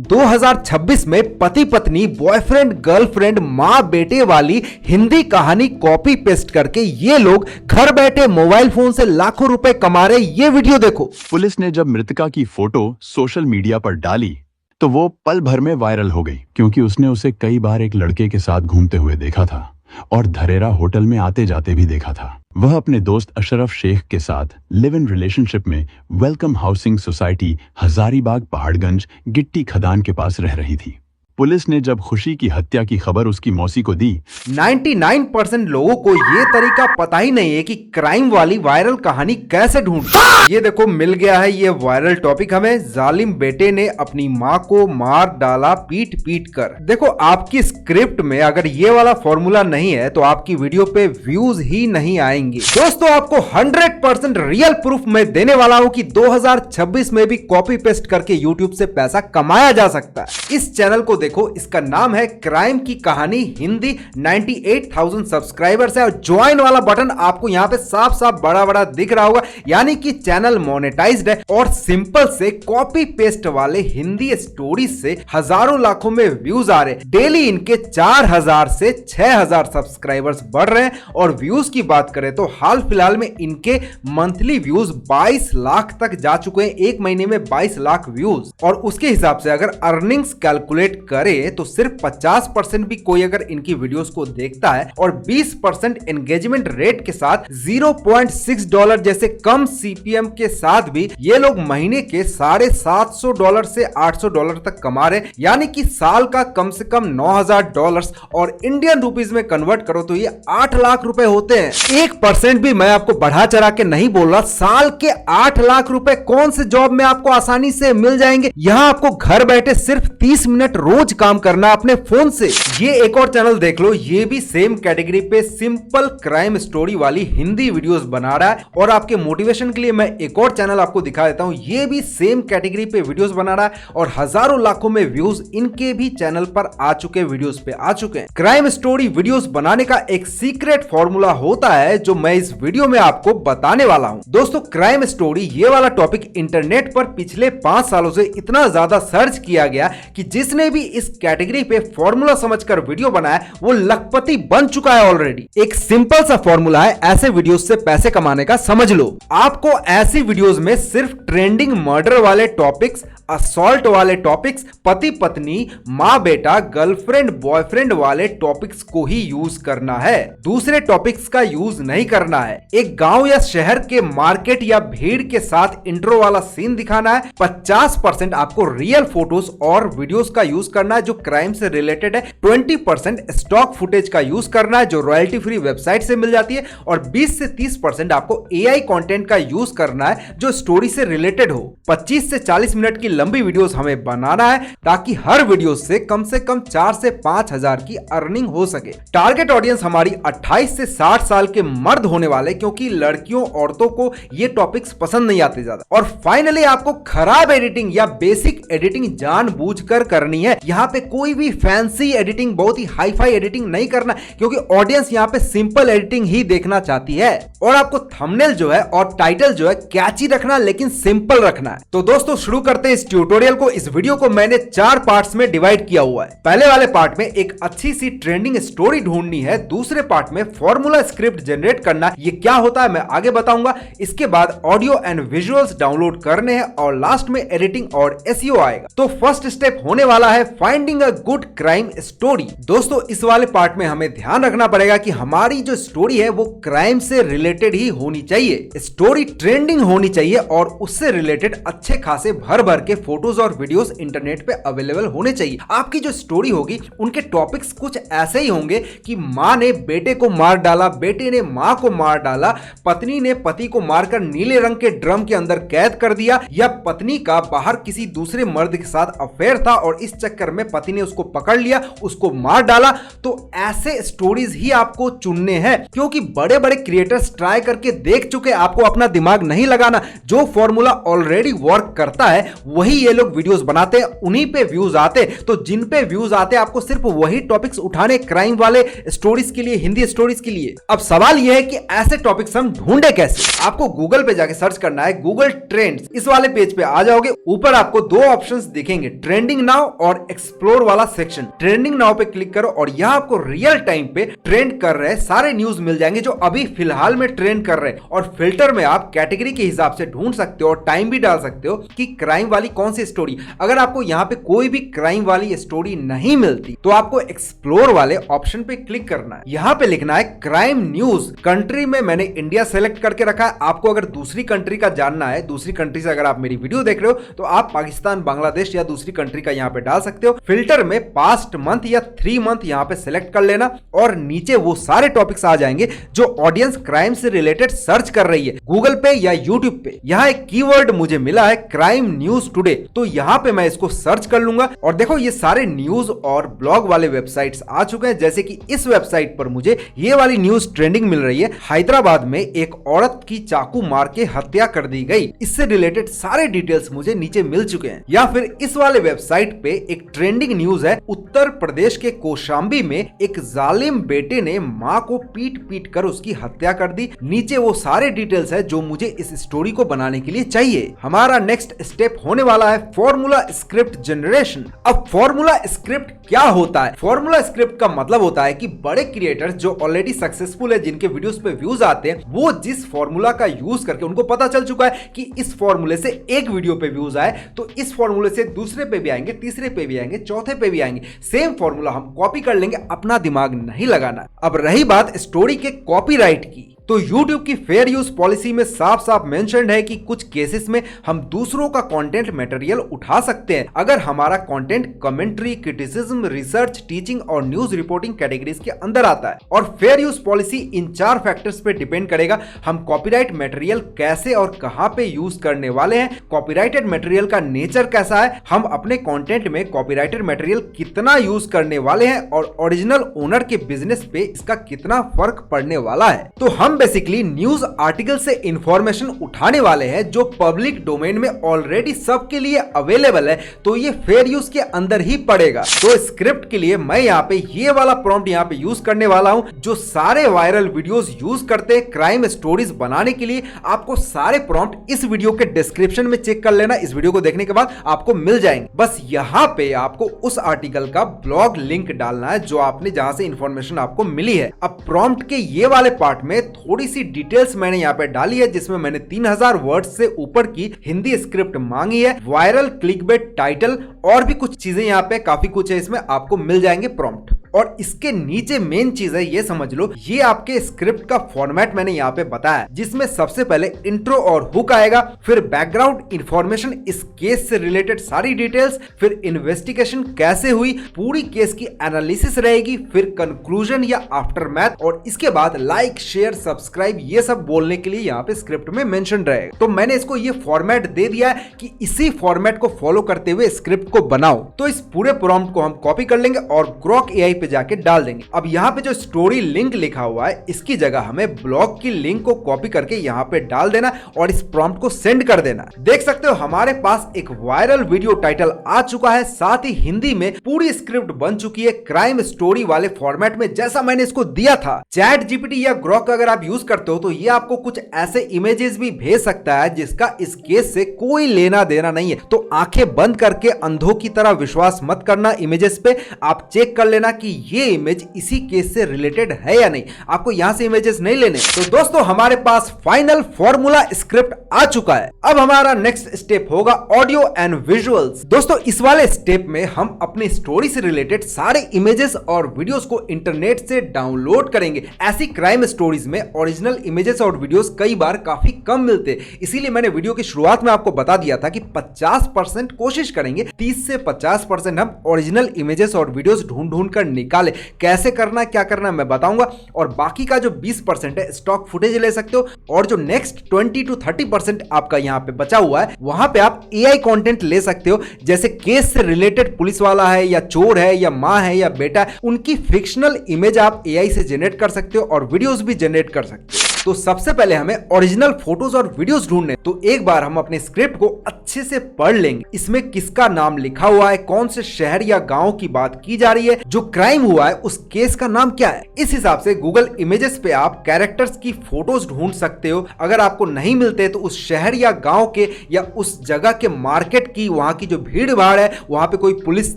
2026 में पति पत्नी बॉयफ्रेंड गर्लफ्रेंड माँ बेटे वाली हिंदी कहानी कॉपी पेस्ट करके ये लोग घर बैठे मोबाइल फोन से लाखों रुपए कमा रहे। ये वीडियो देखो। पुलिस ने जब मृतका की फोटो सोशल मीडिया पर डाली तो वो पल भर में वायरल हो गई, क्योंकि उसने उसे कई बार एक लड़के के साथ घूमते हुए देखा था और धरेरा होटल में आते जाते भी देखा था। वह अपने दोस्त अशरफ शेख के साथ लिव इन रिलेशनशिप में welcome housing society Hazaribagh Paharganj गिट्टी खदान के पास रह रही थी। पुलिस ने जब खुशी की हत्या की खबर उसकी मौसी को दी। 99% लोगों को ये तरीका पता ही नहीं है कि क्राइम वाली वायरल कहानी कैसे ढूंढ। ये देखो मिल गया है ये वायरल टॉपिक हमें। जालिम बेटे ने अपनी माँ को मार डाला पीट पीट कर। देखो आपकी स्क्रिप्ट में अगर ये वाला फॉर्मूला नहीं है तो आपकी वीडियो पे व्यूज ही नहीं आएंगे। दोस्तों आपको 100% रियल प्रूफ मैं देने वाला हूँ कि 2026 में भी कॉपी पेस्ट करके यूट्यूब से पैसा कमाया जा सकता है। इस चैनल को देखो, इसका नाम है क्राइम की कहानी हिंदी। 98,000 सब्सक्राइबर्स है और ज्वाइन वाला बटन आपको यहाँ पे साफ साफ बड़ा बड़ा दिख रहा होगा, यानी कि चैनल मोनेटाइज्ड है। और सिंपल से कॉपी पेस्ट वाले हिंदी स्टोरी से हजारों लाखों में व्यूज आ रहे। डेली इनके 4,000 से 6,000 सब्सक्राइबर्स बढ़ रहे हैं। और व्यूज की बात करें तो हाल फिलहाल में इनके मंथली व्यूज 22 लाख तक जा चुके हैं। एक महीने में 22 लाख व्यूज। और उसके हिसाब से अगर अर्निंग्स कैलकुलेट करे तो सिर्फ 50% भी कोई अगर इनकी वीडियोस को देखता है और 20% एंगेजमेंट रेट के साथ $0.6 जैसे कम सीपीएम के साथ भी ये लोग महीने के $750 से $800 तक कमा रहे, यानी कि साल का कम से कम $9,000 और इंडियन रुपीज में कन्वर्ट करो तो ये 8 लाख रुपए होते हैं। 1% भी मैं आपको बढ़ा चढ़ा के नहीं बोल रहा। साल के 8 लाख रुपए कौन से जॉब में आपको आसानी से मिल जाएंगे। यहां आपको घर बैठे सिर्फ 30 मिनट रोज काम करना अपने फोन से। ये एक और चैनल देख लो, ये भी सेम कैटेगरी पे सिंपल क्राइम स्टोरी वाली हिंदी वीडियोस बना रहा है। और आपके मोटिवेशन के लिए मैं एक और चैनल आपको दिखा देता हूं, ये भी सेम कैटेगरी पे वीडियोस बना रहा है और हजारों लाखों में व्यूज इनके भी चैनल पर आ चुके, वीडियोस पे आ चुके हैं। क्राइम स्टोरी वीडियोस बनाने का एक सीक्रेट फॉर्मूला होता है जो मैं इस वीडियो में आपको बताने वाला हूं। दोस्तों क्राइम स्टोरी ये वाला टॉपिक इंटरनेट पर पिछले 5 सालों से इतना ज्यादा सर्च किया गया कि जिसने भी इस कैटेगरी पे फॉर्मूला समझकर वीडियो बनाया वो लखपति बन चुका है ऑलरेडी। एक सिंपल सा फॉर्मूला है ऐसे वीडियोस से पैसे कमाने का, समझ लो। आपको ऐसी वीडियोस में सिर्फ ट्रेंडिंग मर्डर वाले टॉपिक्स, असॉल्ट वाले टॉपिक्स, पति पत्नी माँ बेटा गर्लफ्रेंड बॉयफ्रेंड वाले टॉपिक्स को ही यूज करना है। दूसरे टॉपिक्स का यूज नहीं करना है। एक गांव या शहर के मार्केट या भीड़ के साथ इंट्रो वाला सीन दिखाना है। 50% आपको रियल फोटोज और वीडियोस का यूज करना है जो क्राइम से रिलेटेड है। 20% स्टॉक फुटेज का यूज करना है जो रॉयल्टी फ्री वेबसाइट से मिल जाती है। और 20 से 30% आपको एआई कंटेंट का यूज करना है जो स्टोरी से रिलेटेड हो। 25 से 40 मिनट की लंबी वीडियोस हमें बनाना है ताकि हर वीडियो से कम 4 से 5 हजार की अर्निंग हो सके। टारगेट ऑडियंस हमारी 28 से 60 साल के मर्द होने वाले, क्योंकि लड़कियों औरतों को ये टॉपिक्स पसंद नहीं आते ज्यादा। और फाइनली आपको खराब एडिटिंग या बेसिक एडिटिंग जानबूझकर करनी है। यहाँ पे कोई भी फैंसी एडिटिंग, बहुत ही हाई फाई एडिटिंग नहीं करना, क्योंकि ऑडियंस यहाँ पे सिंपल एडिटिंग ही देखना चाहती है। और आपको थंबनेल जो है और टाइटल जो है कैची रखना, लेकिन सिंपल रखना है। तो दोस्तों शुरू करते हैं इस ट्यूटोरियल को। इस वीडियो को मैंने 4 पार्ट्स में डिवाइड किया हुआ है। पहले वाले पार्ट में एक अच्छी सी ट्रेंडिंग स्टोरी ढूंढनी है। दूसरे पार्ट में फॉर्मूला स्क्रिप्ट जनरेट करना, ये क्या होता है मैं आगे बताऊंगा। इसके बाद ऑडियो एंड विजुअल्स डाउनलोड करने हैं और लास्ट में एडिटिंग और एसईओ आएगा। तो फर्स्ट स्टेप होने वाला है finding a good crime story. दोस्तों इस वाले पार्ट में हमें ध्यान रखना पड़ेगा कि हमारी जो स्टोरी है वो क्राइम से रिलेटेड ही होनी चाहिए। स्टोरी ट्रेंडिंग होनी चाहिए और उससे रिलेटेड अच्छे खासे भर भर के फोटोज और वीडियोस इंटरनेट पे अवेलेबल होने चाहिए। आपकी जो स्टोरी होगी उनके टॉपिक्स कुछ ऐसे ही होंगे कि माँ ने बेटे को मार डाला, बेटे ने माँ को मार डाला, पत्नी ने पति को मारकर नीले रंग के ड्रम के अंदर कैद कर दिया, या पत्नी का बाहर किसी दूसरे मर्द के साथ अफेयर था और इस चक्कर चक्कर में पति ने उसको पकड़ लिया, उसको मार डाला। तो ऐसे स्टोरीज ही आपको चुनने हैं, क्योंकि बड़े बड़े क्रिएटर्स ट्राई करके देख चुके, आपको अपना दिमाग नहीं लगाना। जो फॉर्मूला ऑलरेडी वर्क करता है वही ये लोग वीडियोस बनाते हैं, उन्हीं पे व्यूज आते। तो जिन पे व्यूज आते आपको सिर्फ वही टॉपिक्स उठाने, क्राइम वाले स्टोरीज के लिए, हिंदी स्टोरीज के लिए। अब सवाल यह है कि ऐसे टॉपिक्स हम ढूंढे कैसे। आपको गूगल पे जाके सर्च करना है गूगल ट्रेंड्स। इस वाले पेज पे आ जाओगे, ऊपर आपको दो ऑप्शंस दिखेंगे, ट्रेंडिंग नाउ और एक्सप्लोर वाला सेक्शन। ट्रेंडिंग नाउ पे क्लिक करो और यहाँ आपको रियल टाइम पे ट्रेंड कर रहे सारे न्यूज मिल जाएंगे जो अभी फिलहाल में ट्रेंड कर रहे हैं। और फिल्टर में आप कैटेगरी के हिसाब से ढूंढ सकते हो और टाइम भी डाल सकते हो कि क्राइम वाली कौन सी स्टोरी। अगर आपको यहाँ पे कोई भी क्राइम वाली स्टोरी नहीं मिलती तो आपको एक्सप्लोर वाले ऑप्शन पे क्लिक करना है। यहाँ पे लिखना है क्राइम न्यूज। कंट्री में मैंने इंडिया सेलेक्ट करके रखा है। आपको अगर दूसरी कंट्री का जानना है, दूसरी कंट्री से अगर आप मेरी वीडियो देख रहे हो तो आप पाकिस्तान, बांग्लादेश या दूसरी कंट्री का यहाँ पे डाल सकते हो। फिल्टर में पास्ट मंथ या 3 मंथ यहाँ पे सिलेक्ट कर लेना और नीचे वो सारे टॉपिक्स आ जाएंगे जो ऑडियंस क्राइम से रिलेटेड सर्च कर रही है गूगल पे या यूट्यूब पे। यहाँ एक कीवर्ड मुझे मिला है क्राइम न्यूज टुडे, तो यहाँ पे मैं इसको सर्च कर लूंगा और देखो ये सारे न्यूज और ब्लॉग वाले वेबसाइट्स आ चुके हैं। जैसे कि इस वेबसाइट पर मुझे ये वाली न्यूज ट्रेंडिंग मिल रही है, हैदराबाद में एक औरत की चाकू मार के हत्या कर दी गई। इससे रिलेटेड सारे डिटेल्स मुझे नीचे मिल चुके हैं। या फिर इस वाले वेबसाइट पे एक ट्रेंडिंग न्यूज है, उत्तर प्रदेश के कौशाम्बी में एक जालिम बेटे ने मां को पीट पीट कर उसकी हत्या कर दी। नीचे वो सारे डिटेल्स है जो मुझे इस स्टोरी को बनाने के लिए चाहिए। हमारा नेक्स्ट स्टेप होने वाला है फॉर्मूला स्क्रिप्ट जनरेशन। अब फॉर्मूला स्क्रिप्ट क्या होता है? फॉर्मूला स्क्रिप्ट का मतलब होता है कि बड़े क्रिएटर्स जो ऑलरेडी सक्सेसफुल है, जिनके वीडियोस पे व्यूज आते हैं, वो जिस फॉर्मूला का यूज करके उनको पता चल चुका है कि इस फॉर्मूले से एक वीडियो पे व्यूज आए तो इस फॉर्मूले से दूसरे पे भी आएंगे, तीसरे पे भी आएंगे, चौथे पे भी आएंगे। सेम फॉर्मूला हम कॉपी कर लेंगे, अपना दिमाग नहीं लगाना। अब रही बात स्टोरी के कॉपीराइट की, तो YouTube की फेयर यूज पॉलिसी में साफ साफ मेंशन्ड है कि कुछ केसेस में हम दूसरों का कंटेंट मटेरियल उठा सकते हैं अगर हमारा content commentary, criticism, research, teaching और न्यूज रिपोर्टिंग कैटेगरीज के अंदर आता है। और fair use policy in 4 factors पे डिपेंड करेगा, हम कॉपीराइट मटेरियल कैसे और कहां पे यूज करने वाले हैं, कॉपीराइटेड मटेरियल का नेचर कैसा है, हम अपने कंटेंट में कॉपीराइटेड मटेरियल कितना यूज करने वाले हैं और ओरिजिनल ओनर के बिजनेस पे इसका कितना फर्क पड़ने वाला है। तो हम बेसिकली न्यूज आर्टिकल से इंफॉर्मेशन उठाने वाले हैं जो पब्लिक डोमेन में ऑलरेडी सबके लिए अवेलेबल है, तो ये फेयर यूज के अंदर ही पड़ेगा। तो स्क्रिप्ट के लिए मैं यहाँ पे ये वाला प्रॉम्प्ट यहाँ पे यूज करने वाला हूँ जो सारे वायरल वीडियोस यूज करते हैं क्राइम स्टोरीज बनाने के लिए। आपको सारे प्रॉम्प्ट इस वीडियो के डिस्क्रिप्शन में चेक कर लेना, इस वीडियो को देखने के बाद आपको मिल जाएंगे। बस यहाँ पे आपको उस आर्टिकल का ब्लॉग लिंक डालना है जो आपने, जहां से इंफॉर्मेशन आपको मिली है। अब प्रॉम्प्ट के ये वाले पार्ट में थोड़ी सी डिटेल्स मैंने यहाँ पे डाली है, जिसमें मैंने 3000 वर्ड्स से ऊपर की हिंदी स्क्रिप्ट मांगी है, वायरल क्लिकबेट टाइटल और भी कुछ चीजें यहाँ पे काफी कुछ है, इसमें आपको मिल जाएंगे प्रॉम्प्ट। और इसके नीचे मेन चीज है, ये समझ लो, ये आपके स्क्रिप्ट का फॉर्मेट मैंने यहाँ पे बताया, जिसमें सबसे पहले इंट्रो और हुक आएगा, फिर बैकग्राउंड इंफॉर्मेशन, इस केस से रिलेटेड सारी डिटेल्स, फिर इन्वेस्टिगेशन कैसे हुई, पूरी केस की एनालिसिस रहेगी, फिर कंक्लूजन या आफ्टरमैथ, और इसके बाद लाइक, शेयर, सब्सक्राइब, ये सब बोलने के लिए यहाँ पे स्क्रिप्ट में मेंशन रहेगा। तो मैंने इसको ये फॉर्मेट दे दिया है कि इसी फॉर्मेट को फॉलो करते हुए स्क्रिप्ट को बनाओ। तो इस पूरे प्रॉम्प्ट को हम कॉपी कर लेंगे और ग्रॉक एआई पे जाके डाल देंगे। अब यहाँ पे जो स्टोरी लिंक लिखा हुआ है, इसकी जगह हमें ब्लॉग की लिंक को कॉपी करके यहाँ पे डाल देना और इस प्रॉम्प्ट को सेंड कर देना। देख सकते हो हमारे पास एक वायरल वीडियो टाइटल आ चुका है, साथ ही हिंदी में पूरी स्क्रिप्ट बन चुकी है क्राइम स्टोरी वाले फॉर्मेट में, जैसा मैंने इसको दिया था। चैट जीपीटी या ग्रॉक अगर आप यूज करते हो तो ये आपको कुछ ऐसे इमेजेस भी भेज सकता है जिसका इस केस से कोई लेना देना नहीं है। तो आंखें बंद करके अंधों की तरह विश्वास मत करना इमेजेस पे, आप चेक कर लेना कि ये इमेज इसी केस से रिलेटेड है या नहीं। आपको यहां से इमेजेस नहीं लेने। तो दोस्तों हमारे पास फाइनल फॉर्मूला स्क्रिप्ट आ चुका है। अब हमारा नेक्स्ट स्टेप होगा ऑडियो एंड विजुअल्स। दोस्तों इस वाले स्टेप में हम अपनी स्टोरी से रिलेटेड सारे इमेजेस और वीडियोस को इंटरनेट से डाउनलोड करेंगे। ऐसी क्राइम स्टोरीज में ओरिजिनल इमेजेस और वीडियोस कई बार काफी कम मिलते, इसीलिए मैंने वीडियो की शुरुआत में आपको बता दिया था कि 50% कोशिश करेंगे, 30 से 50% हम ओरिजिनल इमेजेस और वीडियोस ढूंढ ढूंढ कर निकाले। कैसे करना है, क्या करना है मैं बताऊंगा। और बाकी का जो 20% है स्टॉक फुटेज ले सकते हो, और जो नेक्स्ट 20 to 30% आपका यहाँ पे बचा हुआ है वहां पे आप AI कंटेंट ले सकते हो। जैसे केस से रिलेटेड पुलिस वाला है या चोर है या माँ है या बेटा है, उनकी फिक्शनल इमेज आप AI से जनरेट कर सकते हो और वीडियोस भी जनरेट कर सकते हो। तो सबसे पहले हमें ओरिजिनल फोटोज और वीडियोस ढूंढने, तो एक बार हम अपने स्क्रिप्ट को अच्छे से पढ़ लेंगे। इसमें किसका नाम लिखा हुआ है, कौन से शहर या गांव की बात की जा रही है, जो क्राइम हुआ है उस केस का नाम क्या है। इस हिसाब से गूगल इमेजेस पे आप कैरेक्टर्स की फोटोज ढूंढ सकते हो। अगर आपको नहीं मिलते तो उस शहर या गांव के या उस जगह के मार्केट की, वहां की जो भीड़ भाड़ है, वहां पे कोई पुलिस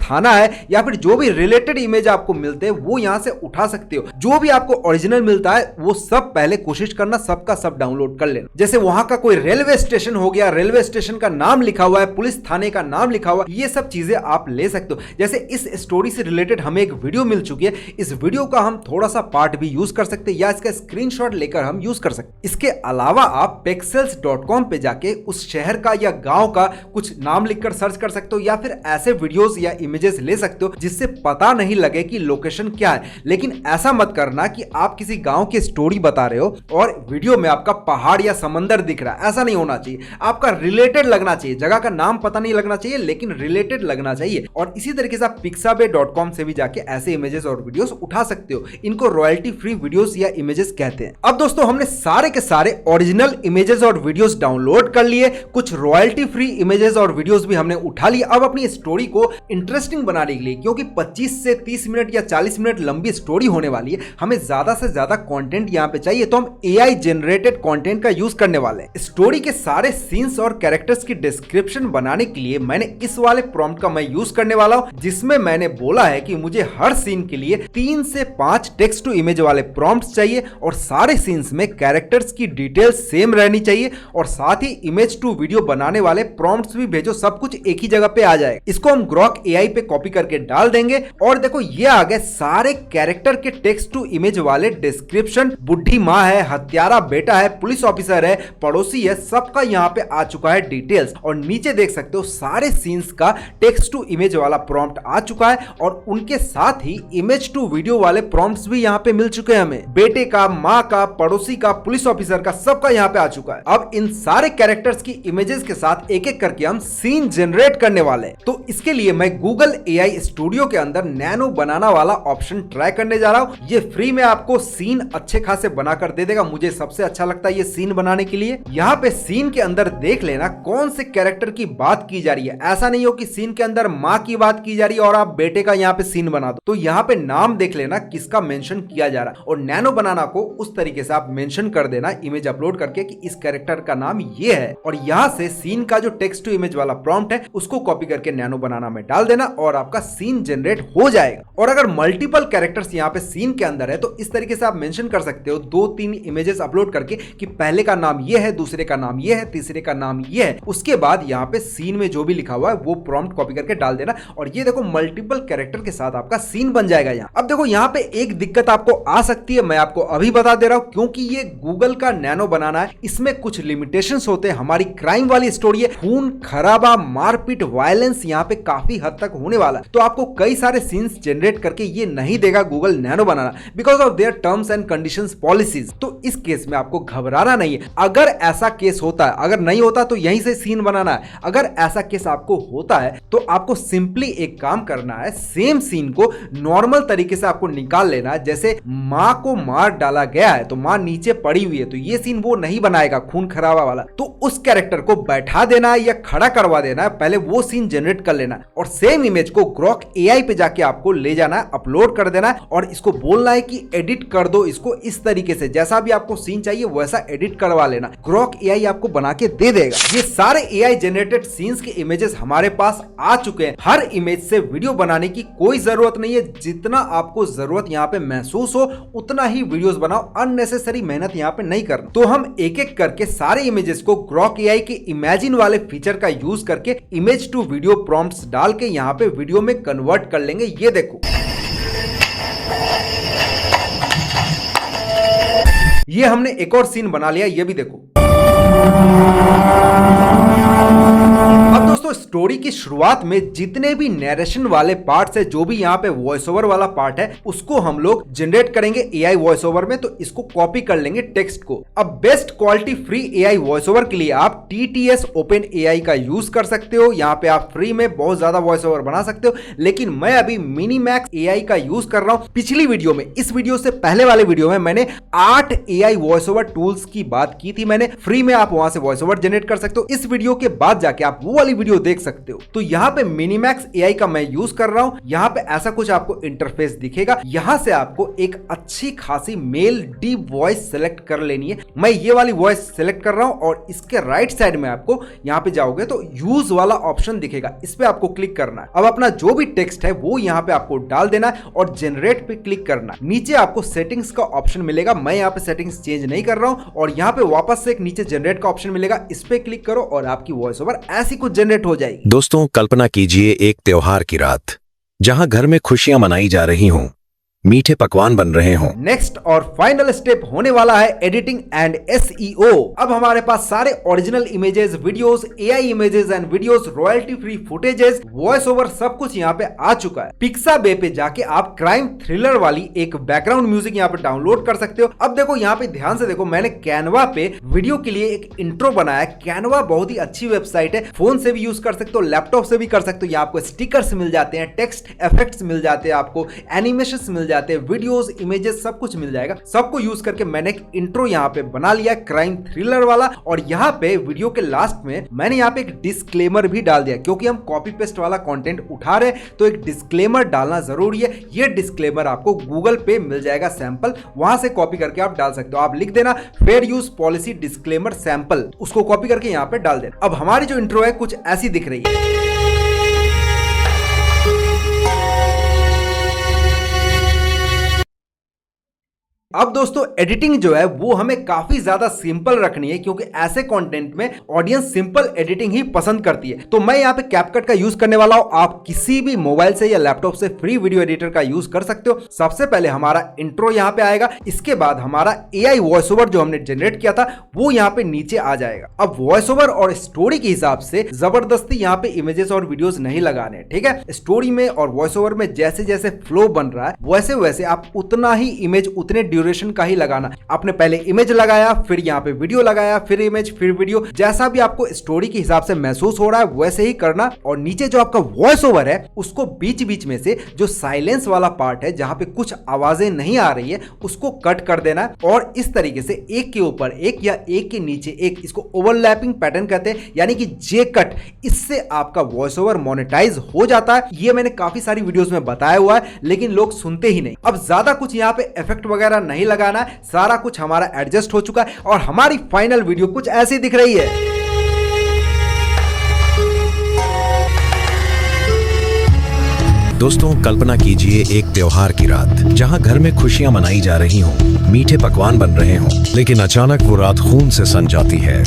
थाना है या फिर जो भी रिलेटेड इमेज आपको मिलते हैं वो यहां से उठा सकते हो। जो भी आपको ओरिजिनल मिलता है वो सब पहले कोशिश करना सबका सब डाउनलोड कर लेना। जैसे वहां का कोई रेलवे स्टेशन हो गया, रेलवे स्टेशन का नाम लिखा हुआ है, पुलिस थाने का नाम लिखा हुआ है, ये सब चीजें आप ले सकते हो। जैसे इस स्टोरी से रिलेटेड हमें एक वीडियो मिल चुकी है, इस वीडियो का हम थोड़ा सा पार्ट भी यूज कर सकते हैं या इसका स्क्रीनशॉट लेकर हम यूज कर सकते हैं। इसके अलावा आप pexels.com पे जाके उस शहर का या गांव का कुछ नाम लिखकर सर्च कर सकते हो, या फिर ऐसे वीडियोस या इमेजेस ले सकते हो जिससे पता नहीं लगे कि लोकेशन क्या है। लेकिन ऐसा मत करना कि आप किसी गांव की स्टोरी बता रहे हो और वीडियो में आपका पहाड़ या समंदर दिख रहा है, ऐसा नहीं होना चाहिए। आपका रिलेटेड लगना चाहिए, जगह का नाम पता नहीं लगना चाहिए लेकिन रिलेटेड लगना चाहिए। और इसी तरीके से आप pixabay.com से भी जाके ऐसे इमेजेस और वीडियोस उठा सकते हो। इनको रॉयल्टी फ्री वीडियोस या इमेजेस कहते हैं। अब दोस्तों हमने सारे के सारे ओरिजिनल इमेजेस और वीडियोस डाउनलोड कर लिए, कुछ रॉयल्टी फ्री इमेजेस और वीडियोस भी हमने उठा लिए। अब अपनी स्टोरी को इंटरेस्टिंग बनाने के लिए, क्योंकि 25 से 30 मिनट या 40 मिनट लंबी स्टोरी होने वाली है, हमें ज्यादा से ज्यादा कंटेंट यहां पे चाहिए, तो हम AI जनरेटेड कंटेंट का यूज करने वाले हैं। स्टोरी के सारे सीन्स और कैरेक्टर्स की डिस्क्रिप्शन बनाने के लिए मैंने इस वाले प्रॉम्प्ट का मैं यूज करने वाला हूं, जिसमें मैंने बोला है कि मुझे हर सीन के लिए 3 से 5 टेक्स्ट टू इमेज वाले प्रॉम्प्ट्स चाहिए और सारे सीन्स में कैरेक्टर्स की डिटेल्स सेम रहनी चाहिए, और साथ ही इमेज टू वीडियो बनाने वाले प्रॉम्प्ट्स भी भेजो, सब कुछ एक ही जगह पे आ जाएगा। इसको हम ग्रॉक AI पे कॉपी करके डाल देंगे और देखो ये आ गए सारे कैरेक्टर के टेक्स्ट टू इमेज वाले डिस्क्रिप्शन। बुढ़ी माँ है, हत्यारा बेटा है, पुलिस ऑफिसर है, पड़ोसी है, सबका यहाँ पे आ चुका है डिटेल्स। और नीचे देख सकते हो सारे सीन्स का टेक्स्ट टू इमेज वाला प्रॉम्प्ट आ चुका है, और उनके साथ ही इमेज टू वीडियो वाले प्रॉम्प्ट्स भी यहाँ पे मिल चुके हैं हमें। बेटे का, माँ का, पड़ोसी का, पुलिस ऑफिसर का, सबका यहाँ पे आ चुका है। अब इन सारे कैरेक्टर्स की इमेजेस के साथ एक एक करके हम सीन जनरेट करने वाले हैं। तो इसके लिए मैं गूगल AI स्टूडियो के अंदर नैनो बनाना वाला ऑप्शन ट्राई करने जा रहा हूं। ये फ्री में आपको सीन अच्छे खासे बनाकर दे देगा। मुझे सबसे अच्छा लगता है ये सीन बनाने के लिए। यहाँ पे सीन के अंदर देख लेना कौन से कैरेक्टर की बात की जा रही है। ऐसा नहीं हो कि सीन के अंदर माँ की बात की जा रही है और आप बेटे का यहाँ पे सीन बना दो। तो यहाँ पे नाम देख लेना किसका मेंशन किया जा रहा है, और नैनो बनाना को उस तरीके से आप मेंशन कर देना इमेज अपलोड करके कि इस कैरेक्टर का नाम ये है, और यहाँ से सीन का जो टेक्स्ट टू इमेज वाला प्रॉम्प्ट है उसको कॉपी करके नैनो बनाना में डाल देना और आपका सीन जनरेट हो जाएगा। और अगर मल्टीपल कैरेक्टर्स यहाँ पे सीन के अंदर है तो इस तरीके से आप मेंशन कर सकते हो 2-3 इमेजेस अपलोड करके कि पहले का नाम ये है, दूसरे का नाम ये है, तीसरे का नाम ये है। उसके बाद यहाँ पे सीन में जो भी लिखा हुआ है वो प्रॉम्प्ट कॉपी करके डाल देना, और ये देखो मल्टीपल कैरेक्टर के साथ आपका सीन बन जाएगा यहाँ। अब देखो यहाँ पे एक दिक्कत आपको आ सकती है, मैं आपको अभी बता दे रहा हूँ, क्योंकि ये गूगल का नैनो बनाना है, इसमें कुछ लिमिटेशंस होते हैं। हमारी क्राइम वाली स्टोरी है, खून खराबा, मारपीट, वायलेंस यहाँ पे काफी हद तक होने वाला है, तो आपको कई सारे सीन्स जनरेट करके ये नहीं देगा Google nano banana, because of their terms and conditions policies. तो इस केस में आपको घबराना नहीं है। अगर ऐसा केस होता है, अगर नहीं होता तो यहीं से सीन बनाना है। अगर ऐसा केस आपको होता है तो आपको सिंपली एक काम करना है, सेम सीन को नॉर्मल तरीके से आपको निकाल लेना है। जैसे माँ को मार डाला गया है तो माँ नीचे पड़ी हुई है, तो ये सीन वो नहीं बनाएगा खून खराबा वाला, तो उस कैरेक्टर को बैठा देना है या खड़ा करवा देना है, पहले वो सीन जनरेट कर लेना है, और सेम इमेज को ग्रॉक AI पे जाके आपको ले जाना है, अपलोड कर देना है, और इसको बोलना है कि एडिट कर दो इसको इस तरीके से, जैसा भी आपको सीन चाहिए वैसा एडिट करवा लेना। ग्रॉक AI आपको बना के दे देगा। ये सारे AI जनरेटेड सीन्स के इमेजेस हमारे पास आ चुके हैं। हर इमेज से वीडियो बनाने की कोई जरूरत नहीं है, जितना आपको जरूरत यहाँ पे महसूस हो उतना ही वीडियोस बनाओ, अननेसेसरी मेहनत यहाँ पे नहीं करना। तो हम एक एक करके सारे इमेजेस को ग्रॉक AI के इमेजिन वाले फीचर का यूज करके इमेज टू वीडियो प्रॉम्प्ट्स डाल के यहाँ पे वीडियो में कन्वर्ट कर लेंगे। ये देखो ये हमने एक और सीन बना लिया, ये भी देखो। अब दोस्तों दोस्तों स्टोरी की शुरुआत में जितने भी नरेशन वाले पार्ट्स है, जो भी यहाँ पे वॉइस ओवर वाला पार्ट है, उसको हम लोग जनरेट करेंगे एआई वॉइस ओवर में। तो इसको कॉपी कर लेंगे टेक्स्ट को। अब best quality free AI voice over के लिए आप TTS ओपन एआई का यूज कर सकते हो। यहाँ पे आप फ्री में बहुत ज्यादा वॉइस ओवर बना सकते हो, लेकिन मैं अभी मिनीमैक्स एआई का यूज कर रहा हूं। पिछली वीडियो में, इस वीडियो से पहले वाले वीडियो में मैंने 8 एआई वॉइस ओवर टूल्स की बात की थी। मैंने फ्री में आप वहां से वॉइस ओवर जनरेट कर सकते हो। इस वीडियो के बाद जाके आप वो वाली वीडियो देख सकते हो। तो यहाँ पे मिनीमैक्स एआई का मैं यूज कर रहा हूं। यहाँ पे ऐसा कुछ आपको इंटरफेस दिखेगा। यहां से आपको एक अच्छी खासी मेल डीप वॉइस सेलेक्ट कर लेनी है। मैं ये वाली वॉइस सेलेक्ट कर रहा हूं और इसके राइट साइड में आपको यहाँ पे जाओगे तो यूज वाला ऑप्शन दिखेगा, इस पे आपको क्लिक करना है। अब अपना जो भी टेक्स्ट है वो यहाँ पे आपको डाल देना है और जनरेट पे क्लिक करना है। नीचे आपको सेटिंग्स का ऑप्शन मिलेगा। मैं यहाँ पे सेटिंग्स चेंज नहीं कर रहा हूँ और यहाँ पे वापस से एक नीचे जनरेट का ऑप्शन मिलेगा, इस पे क्लिक करो और आपकी वॉइस ओवर ऐसी कुछ जनरेट हो जाएगी। दोस्तों कल्पना कीजिए एक त्योहार की रात, जहां घर में खुशियां मनाई जा रही हों, मीठे पकवान बन रहे हों। नेक्स्ट और फाइनल स्टेप होने वाला है एडिटिंग एंड SEO। अब हमारे पास सारे original images, videos, AI images and videos, royalty free footages, voice over सब कुछ यहाँ पे आ चुका है। पिक्साबे पे जाके आप क्राइम थ्रिलर वाली एक बैकग्राउंड म्यूजिक यहाँ पे डाउनलोड कर सकते हो। अब देखो यहाँ पे ध्यान से देखो, मैंने कैनवा पे वीडियो के लिए एक इंट्रो बनाया। कैनवा बहुत ही अच्छी वेबसाइट है, फोन से भी यूज कर सकते हो, लैपटॉप से भी कर सकते हो। यहाँ आपको स्टिकर्स मिल जाते हैं, टेक्स्ट इफेक्ट्स मिल जाते हैं, आपको एनिमेशन मिल जाते हैं, वीडियोस, इमेजेस सब कुछ मिल जाएगा। सबको यूज करके मैंने एक इंट्रो यहाँ पे बना लिया क्राइम थ्रिलर वाला। और यहाँ पे वीडियो के लास्ट में मैंने यहाँ पे एक डिस्क्लेमर भी डाल दिया, क्योंकि हम कॉपी पेस्ट वाला कंटेंट उठा रहे हैं तो एक डिस्क्लेमर डालना जरूरी है। ये डिस्क्लेमर आपको गूगल पे मिल जाएगा सैंपल, वहां से कॉपी करके आप डाल सकते हो। आप लिख देना fair use policy disclaimer sample, उसको कॉपी करके यहाँ पे डाल देना। अब हमारी जो इंट्रो है कुछ ऐसी दिख रही है। अब दोस्तों एडिटिंग जो है वो हमें काफी ज्यादा सिंपल रखनी है, क्योंकि ऐसे कंटेंट में ऑडियंस सिंपल एडिटिंग ही पसंद करती है। तो मैं यहाँ पे कैपकट का यूज करने वाला हूँ। आप किसी भी मोबाइल से या लैपटॉप से फ्री वीडियो एडिटर का यूज कर सकते हो। सबसे पहले हमारा इंट्रो यहाँ पे आएगा, इसके बाद हमारा एआई वॉइस ओवर जो हमने जनरेट किया था वो यहाँ पे नीचे आ जाएगा। अब वॉइस ओवर और स्टोरी के हिसाब से जबरदस्ती यहाँ पे इमेजेस और वीडियोस नहीं लगाने, ठीक है। स्टोरी में और वॉइस ओवर में जैसे जैसे फ्लो बन रहा है वैसे वैसे आप उतना ही इमेज, उतने ड्यूरेशन का ही लगाना। आपने पहले इमेज लगाया, फिर यहाँ पे वीडियो लगाया, फिर इमेज, फिर वीडियो, जैसा भी आपको स्टोरी के हिसाब से महसूस हो रहा है वैसे ही करना। और नीचे जो आपका वॉइस ओवर है उसको बीच बीच में से जो साइलेंस वाला पार्ट है, जहां पे कुछ आवाजें नहीं आ रही है, उसको कट कर देना और इस तरीके से एक के ऊपर एक या एक के नीचे एक, इसको ओवरलैपिंग पैटर्न कहते हैं, यानी कि जे कट। इससे आपका वॉइस ओवर मोनेटाइज हो जाता है। ये मैंने काफी सारी वीडियोस में बताया हुआ है, लेकिन लोग सुनते ही नहीं। अब ज्यादा कुछ यहाँ पे इफेक्ट वगैरह नहीं लगाना है, सारा कुछ हमारा एडजस्ट हो चुका है और हमारी फाइनल वीडियो कुछ ऐसी दिख रही है। दोस्तों कल्पना कीजिए एक त्योहार की रात, जहां घर में खुशियां मनाई जा रही हों, मीठे पकवान बन रहे हों, लेकिन अचानक वो रात खून से सन जाती है।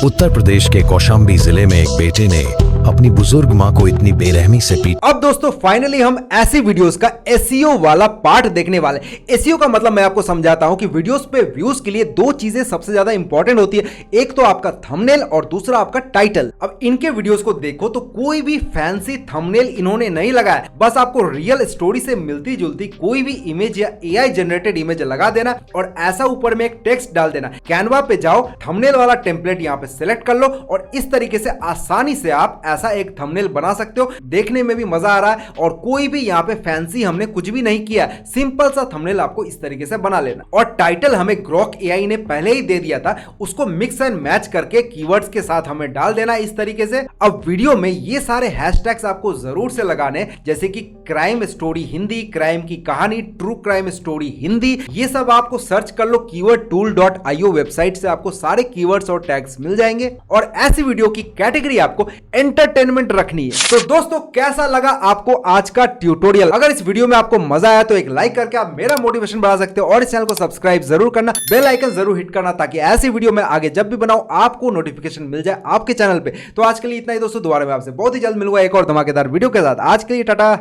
उत्तर प्रदेश के कौशाम्बी जिले में एक बेटे ने अपनी बुजुर्ग मां को इतनी बेरहमी से पीट। अब दोस्तों फाइनली हम ऐसी वीडियोस का एसईओ वाला पार्ट देखने वाले। एसईओ का मतलब मैं आपको समझाता हूं कि वीडियोस पे व्यूज के लिए दो चीजें सबसे ज्यादा इंपॉर्टेंट होती है, एक तो आपका थंबनेल और दूसरा आपका टाइटल। अब इनके वीडियोस को देखो तो कोई भी फैंसी थंबनेल इन्होंने नहीं लगाया, बस आपको रियल स्टोरी से मिलती जुलती कोई भी इमेज या एआई जनरेटेड इमेज लगा देना और ऐसा ऊपर में एक टेक्स्ट डाल देना। कैनवा पे जाओ, थंबनेल वाला टेम्पलेट यहाँ पे सिलेक्ट कर लो और इस तरीके से आसानी से आप ऐसा एक थंबनेल बना सकते हो। देखने में भी मजा आ रहा है और कोई भी यहाँ पे फैंसी हमने कुछ भी नहीं किया, सिंपल सा थंबनेल आपको इस तरीके से बना लेना। और टाइटल हमें ग्रोक एआई ने पहले ही दे दिया था, उसको मिक्स एंड मैच करके कीवर्ड्स के साथ हमें डाल देना इस तरीके से। अब वीडियो में ये सारे हैशटैग्स आपको जरूर से लगाने, जैसे कि क्राइम स्टोरी हिंदी, क्राइम की कहानी, ट्रू क्राइम स्टोरी हिंदी, ये सब आपको सर्च कर लो keywordtool.io वेबसाइट से, आपको सारे कीवर्ड्स और टैग्स मिल जाएंगे। और ऐसी वीडियो की कैटेगरी आपको एंटरटेनमेंट रखनी है। तो दोस्तों कैसा लगा आपको आज का ट्यूटोरियल? अगर इस वीडियो में आपको मजा आया तो एक लाइक करके आप मेरा मोटिवेशन बढ़ा सकते हो और इस चैनल को सब्सक्राइब जरूर करना, बेल आइकन जरूर हिट करना, ताकि ऐसी वीडियो में आगे जब भी बनाऊं आपको नोटिफिकेशन मिल जाए आपके चैनल पे। तो आज के लिए इतना ही दोस्तों, दोबारा मैं आपसे बहुत ही जल्द मिलूंगा एक और धमाकेदार वीडियो के साथ। आज के लिए टाटा।